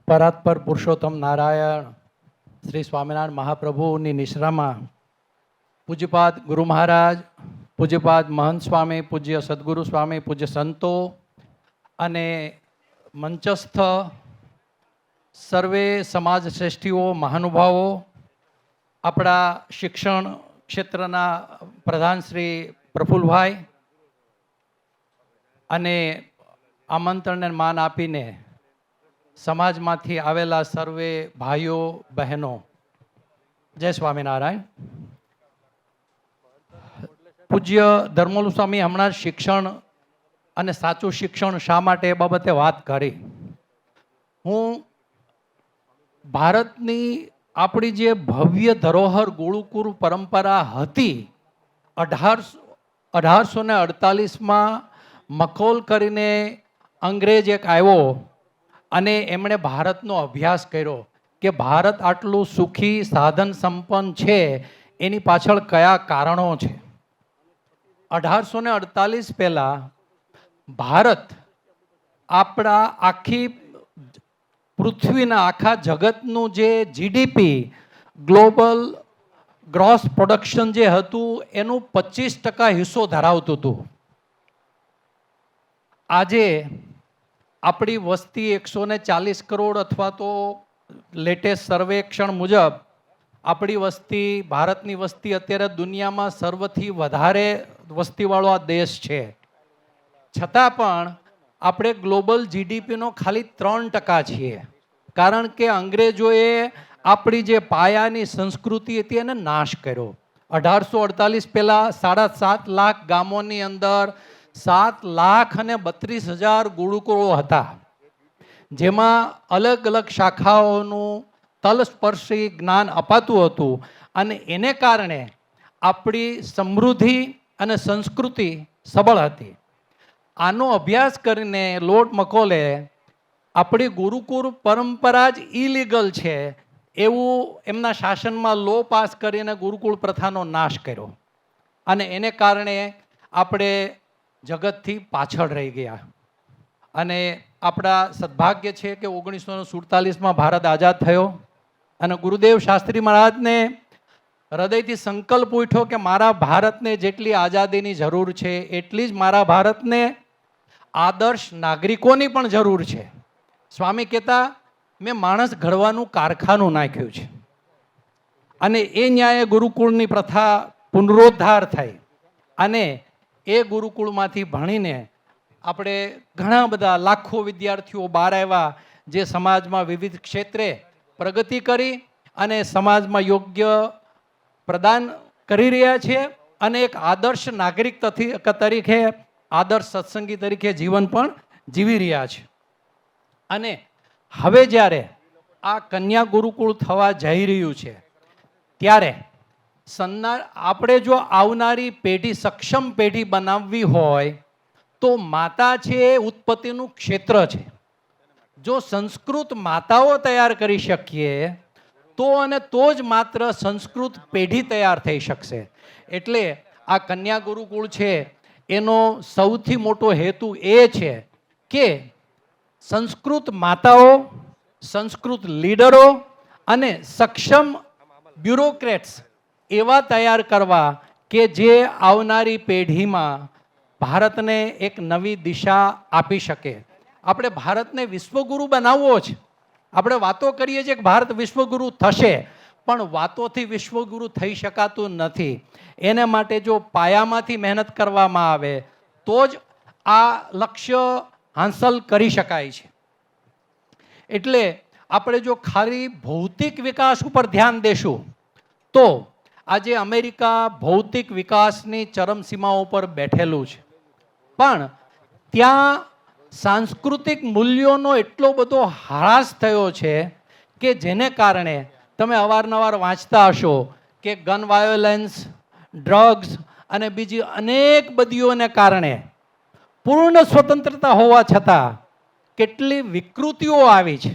પરાત્પર પુરુષોત્તમ નારાયણ શ્રી સ્વામિનારાયણ મહાપ્રભુની નિશ્રામાં પૂજ્યપાદ ગુરુ મહારાજ, પૂજ્યપાદ મહંત સ્વામી, પૂજ્ય સદગુરુ સ્વામી, પૂજ્ય સંતો અને મંચસ્થ સર્વે સમાજ શ્રેષ્ઠીઓ, મહાનુભાવો, આપણા શિક્ષણ ક્ષેત્રના પ્રધાન શ્રી પ્રફુલભાઈ અને આમંત્રણને માન આપીને સમાજમાંથી આવેલા સર્વે ભાઈઓ બહેનો, જય સ્વામિનારાયણ. પૂજ્ય ધર્મોલ સ્વામી હમણાં શિક્ષણ અને સાચું શિક્ષણ શા માટે એ બાબતે વાત કરી. હું ભારતની આપણી જે ભવ્ય ધરોહર ગુરુકુળ પરંપરા હતી, 1848માં મકોલ કરીને અંગ્રેજ એક આવ્યો અને એમણે ભારતનો અભ્યાસ કર્યો કે ભારત આટલું સુખી સાધન સંપન્ન છે, એની પાછળ કયા કારણો છે. 1848 પહેલાં ભારત આપણા આખી પૃથ્વીના આખા જગતનું જે જીડીપી ગ્લોબલ ગ્રોસ પ્રોડક્શન જે હતું એનું 25% હિસ્સો ધરાવતું હતું. આજે આપણી વસ્તી 140 કરોડ અથવા તો લેટેસ્ટ સર્વેક્ષણ મુજબ આપણી વસ્તી, ભારતની વસ્તી અત્યારે દુનિયામાં સર્વથી વધારે વસ્તીવાળો આ દેશ છે. છતાં પણ આપણે ગ્લોબલ જીડીપીનો ખાલી 3% છીએ, કારણ કે અંગ્રેજોએ આપણી જે પાયાની સંસ્કૃતિ હતી એને નાશ કર્યો. 1848 પહેલાં 7.5 લાખ ગામોની અંદર 7,32,000 ગુરુકુળો હતા, જેમાં અલગ અલગ શાખાઓનું તલસ્પર્શી જ્ઞાન અપાતું હતું અને એને કારણે આપણી સમૃદ્ધિ અને સંસ્કૃતિ સબળ હતી. આનો અભ્યાસ કરીને લોર્ડ મકોલે આપણી ગુરુકુળ પરંપરા જ ઇલીગલ છે એવું એમના શાસનમાં લો પાસ કરીને ગુરુકુળ પ્રથાનો નાશ કર્યો અને એને કારણે આપણે જગતથી પાછળ રહી ગયા. અને આપણા સદભાગ્ય છે કે 1947માં ભારત આઝાદ થયો અને ગુરુદેવ શાસ્ત્રી મહારાજને હૃદયથી સંકલ્પ ઉઠ્યો કે મારા ભારતને જેટલી આઝાદીની જરૂર છે એટલી જ મારા ભારતને આદર્શ નાગરિકોની પણ જરૂર છે. સ્વામી કહેતા, મેં માણસ ઘડવાનું કારખાનું નાખ્યું છે અને એ ન્યાયે ગુરુકુળની પ્રથા પુનરોદ્ધાર થઈ અને એ ગુરુકુળમાંથી ભણીને આપણે ઘણા બધા લાખો વિદ્યાર્થીઓ બહાર આવ્યા, જે સમાજમાં વિવિધ ક્ષેત્રે પ્રગતિ કરી અને સમાજમાં યોગ્ય પ્રદાન કરી રહ્યા છે અને એક આદર્શ નાગરિક તરીકે, આદર્શ સત્સંગી તરીકે જીવન પણ જીવી રહ્યા છે. અને હવે જ્યારે આ કન્યા ગુરુકુળ થવા જઈ રહ્યું છે ત્યારે આપણે જો આવનારી પેઢી, સક્ષમ પેઢી બનાવવી હોય તો માતા છે એ ઉત્પત્તિનું ક્ષેત્ર છે. જો સંસ્કૃત માતાઓ તૈયાર કરી શકીએ તો અને તો જ માત્ર સંસ્કૃત પેઢી તૈયાર થઈ શકશે. એટલે આ કન્યા ગુરુકુળ છે એનો સૌથી મોટો હેતુ એ છે કે સંસ્કૃત માતાઓ, સંસ્કૃત લીડરો અને સક્ષમ બ્યુરોક્રેટ્સ એવા તૈયાર કરવા કે જે આવનારી પેઢીમાં ભારતને એક નવી દિશા આપી શકે. આપણે ભારતને વિશ્વગુરુ બનાવવો છે. આપણે વાતો કરીએ છીએ કે ભારત વિશ્વગુરુ થશે, પણ વાતોથી વિશ્વગુરુ થઈ શકાતું નથી. એને માટે જો પાયામાંથી મહેનત કરવામાં આવે તો જ આ લક્ષ્ય હાંસલ કરી શકાય છે. એટલે આપણે જો ખાલી ભૌતિક વિકાસ ઉપર ધ્યાન દેશું તો આજે અમેરિકા ભૌતિક વિકાસની ચરમસીમાઓ પર બેઠેલું છે, પણ ત્યાં સાંસ્કૃતિક મૂલ્યોનો એટલો બધો હ્રાસ થયો છે કે જેને કારણે તમે અવારનવાર વાંચતા હશો કે ગન વાયોલન્સ, ડ્રગ્સ અને બીજી અનેક બદીઓને કારણે પૂર્ણ સ્વતંત્રતા હોવા છતાં કેટલી વિકૃતિઓ આવી છે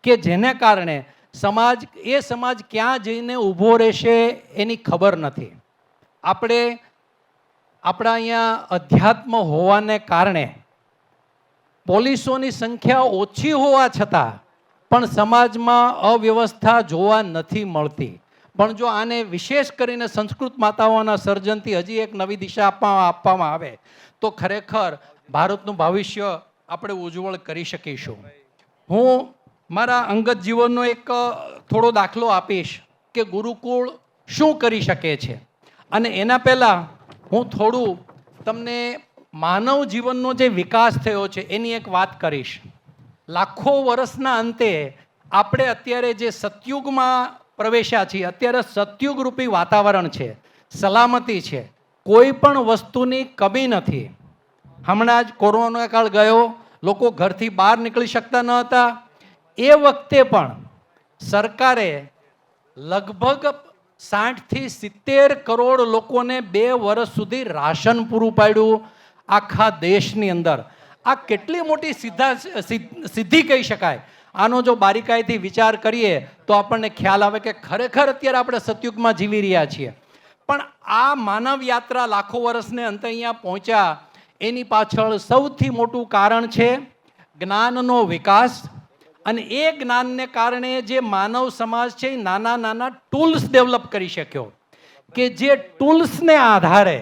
કે જેને કારણે સમાજ ક્યાં જઈને ઊભો રહેશે એની ખબર નથી. આપણા અહીંયા અધ્યાત્મ હોવાને કારણે પોલીસોની સંખ્યા ઓછી હોવા છતાં પણ સમાજમાં અવ્યવસ્થા જોવા નથી મળતી. પણ જો આને વિશેષ કરીને સંસ્કૃત માતાઓના સર્જનથી હજી એક નવી દિશા આપવામાં આવે તો ખરેખર ભારતનું ભવિષ્ય આપણે ઉજ્જવળ કરી શકીશું. હું મારા અંગત જીવનનો એક થોડો દાખલો આપીશ કે ગુરુકુળ શું કરી શકે છે, અને એના પહેલાં હું થોડું તમને માનવ જીવનનો જે વિકાસ થયો છે એની એક વાત કરીશ. લાખો વર્ષના અંતે આપણે અત્યારે જે સતયુગમાં પ્રવેશ્યા છીએ, અત્યારે સતયુગ રૂપી વાતાવરણ છે, સલામતી છે, કોઈ પણ વસ્તુની કમી નથી. હમણાં જ કોરોના કાળ ગયો, લોકો ઘરથી બહાર નીકળી શકતા ન હતા. એ વખતે પણ સરકારે લગભગ 60 થી 70 કરોડ લોકોને 2 વર્ષ સુધી રાશન પૂરું પાડ્યું આખા દેશની અંદર. આ કેટલી મોટી સિદ્ધિ કહી શકાય. આનો જો બારીકાઈથી વિચાર કરીએ તો આપણને ખ્યાલ આવે કે ખરેખર અત્યારે આપણે સતયુગમાં જીવી રહ્યા છીએ. પણ આ માનવ યાત્રા લાખો વર્ષને અંતે અહીંયા પહોંચ્યા એની પાછળ સૌથી મોટું કારણ છે જ્ઞાનનો વિકાસ. અને એ જ્ઞાનને કારણે જે માનવ સમાજ છે એ નાના નાના ટૂલ્સ ડેવલપ કરી શક્યો, કે જે ટૂલ્સને આધારે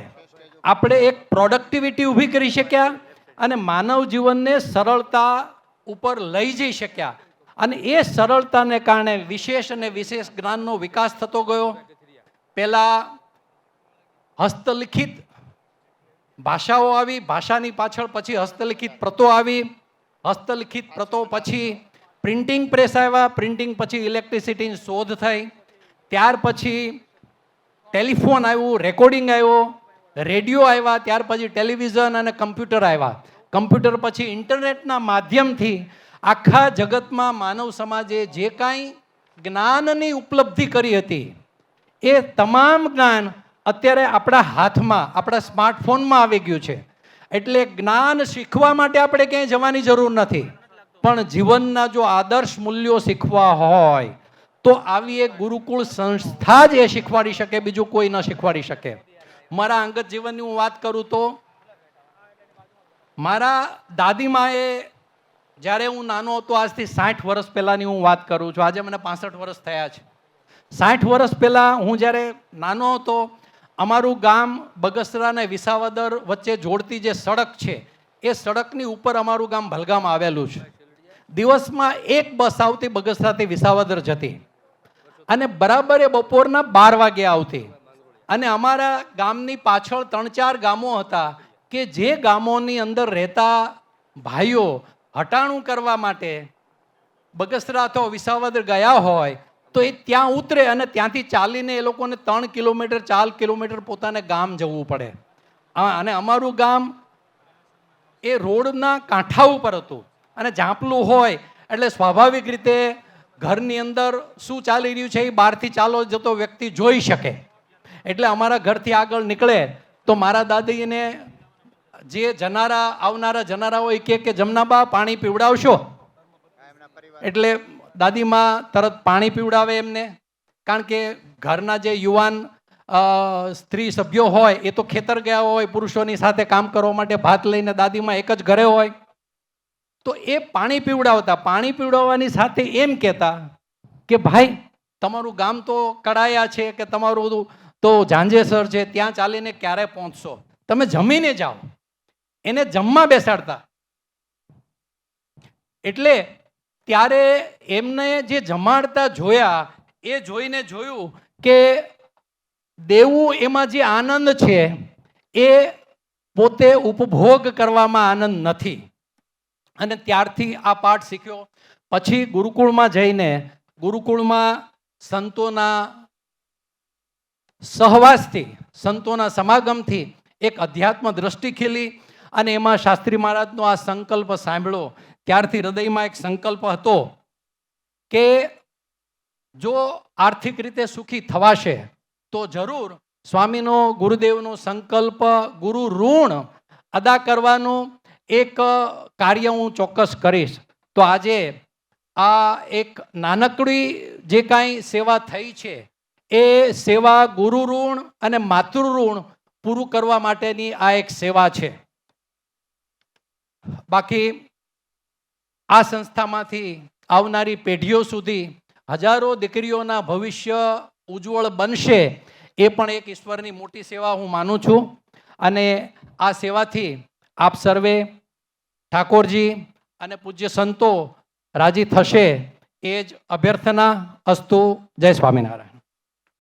આપણે એક પ્રોડક્ટિવિટી ઊભી કરી શક્યા અને માનવ જીવનને સરળતા ઉપર લઈ જઈ શક્યા. અને એ સરળતાને કારણે વિશેષ અને વિશેષ જ્ઞાનનો વિકાસ થતો ગયો. પહેલાં હસ્તલિખિત ભાષાઓ આવી, ભાષાની પાછળ પછી હસ્તલિખિત પ્રતો આવી, હસ્તલિખિત પ્રતો પછી પ્રિન્ટિંગ પ્રેસ આવ્યા, પ્રિન્ટિંગ પછી ઇલેક્ટ્રિસિટીની શોધ થઈ, ત્યાર પછી ટેલિફોન આવ્યું, રેકોર્ડિંગ આવ્યો, રેડિયો આવ્યા, ત્યાર પછી ટેલિવિઝન અને કમ્પ્યુટર આવ્યા. કમ્પ્યુટર પછી ઇન્ટરનેટના માધ્યમથી આખા જગતમાં માનવ સમાજે જે કાંઈ જ્ઞાનની ઉપલબ્ધિ કરી હતી એ તમામ જ્ઞાન અત્યારે આપણા હાથમાં, આપણા સ્માર્ટફોનમાં આવી ગયું છે. એટલે જ્ઞાન શીખવા માટે આપણે ક્યાંય જવાની જરૂર નથી. પણ જીવનના જો આદર્શ મૂલ્યો શીખવા હોય તો આવી એક ગુરુકુળ સંસ્થા જ એ શીખવાડી શકે, બીજું કોઈ ન શીખવાડી શકે. મારા અંગત જીવનની હું વાત કરું તો મારા દાદીમાએ, જ્યારે હું નાનો હતો, આજથી 60 વર્ષ પહેલાંની હું વાત કરું છું, આજે મને 65 વર્ષ થયા છે. 60 વર્ષ પહેલાં હું જ્યારે નાનો હતો, અમારું ગામ બગસરા અને વિસાવદર વચ્ચે જોડતી જે સડક છે એ સડકની ઉપર અમારું ગામ ભલગામ આવેલું છે. દિવસમાં એક બસ આવતી બગસરાથી વિસાવદર જતી અને બરાબર એ બપોરના 12 વાગે આવતી. અને અમારા ગામની પાછળ 3-4 ગામો હતા કે જે ગામોની અંદર રહેતા ભાઈઓ હટાણું કરવા માટે બગસરા અથવા વિસાવદર ગયા હોય તો એ ત્યાં ઉતરે અને ત્યાંથી ચાલીને એ લોકોને 3 કિલોમીટર 4 કિલોમીટર પોતાને ગામ જવું પડે. અને અમારું ગામ એ રોડના કાંઠા ઉપર હતું અને ઝાંપલું હોય એટલે સ્વાભાવિક રીતે ઘરની અંદર શું ચાલી રહ્યું છે એ બહારથી ચાલો જતો વ્યક્તિ જોઈ શકે. એટલે અમારા ઘરથી આગળ નીકળે તો મારા દાદીને જે જનારા આવનારા જનારાઓ એ કે જમનાબા પાણી પીવડાવશો, એટલે દાદીમાં તરત પાણી પીવડાવે એમને. કારણ કે ઘરના જે યુવાન સ્ત્રી સભ્યો હોય એ તો ખેતર ગયા હોય પુરુષોની સાથે કામ કરવા માટે, ભાત લઈને દાદીમાં એક જ ઘરે હોય. તો એ પાણી પીવડાવતા, પાણી પીવડાવવાની સાથે એમ કહેતા કે ભાઈ તમારું ગામ તો કડાયા છે કે તમારું તો ઝાંઝેસર છે, ત્યાં ચાલીને ક્યારે પહોંચશો, તમે જમીને જાઓ. એને જમવા બેસાડતા. એટલે ત્યારે એમને જે જમાડતા જોયા એ જોઈને જોયું કે દેવું એમાં જે આનંદ છે એ પોતે ઉપભોગ કરવામાં આનંદ નથી. અને ત્યારથી આ પાઠ શીખ્યો. પછી ગુરુકુળમાં જઈને ગુરુકુળમાં સંતોના સહવાસથી, સંતોના સમાગમથી એક અધ્યાત્મ દ્રષ્ટિ ખીલી અને એમાં શાસ્ત્રી મહારાજનો આ સંકલ્પ સાંભળ્યો. ત્યારથી હૃદયમાં એક સંકલ્પ હતો કે જો આર્થિક રીતે સુખી થવાશે તો જરૂર સ્વામીનો, ગુરુદેવનો સંકલ્પ, ગુરુ ઋણ અદા કરવાનું એક કાર્ય હું ચોક્કસ કરીશ. તો આજે આ એક નાનકડી જે કાંઈ સેવા થઈ છે એ સેવા ગુરુ ઋણ અને માતૃ ઋણ પૂરું કરવા માટેની આ એક સેવા છે. બાકી આ સંસ્થામાંથી આવનારી પેઢીઓ સુધી હજારો દીકરીઓના ભવિષ્ય ઉજ્જવળ બનશે, એ પણ એક ઈશ્વરની મોટી સેવા હું માનું છું. અને આ સેવાથી આપ સર્વે ઠાકોરજી અને પૂજ્ય સંતો રાજી થશે, એ જ અભ્યર્થના. અસ્તુ. જય સ્વામિનારાયણ.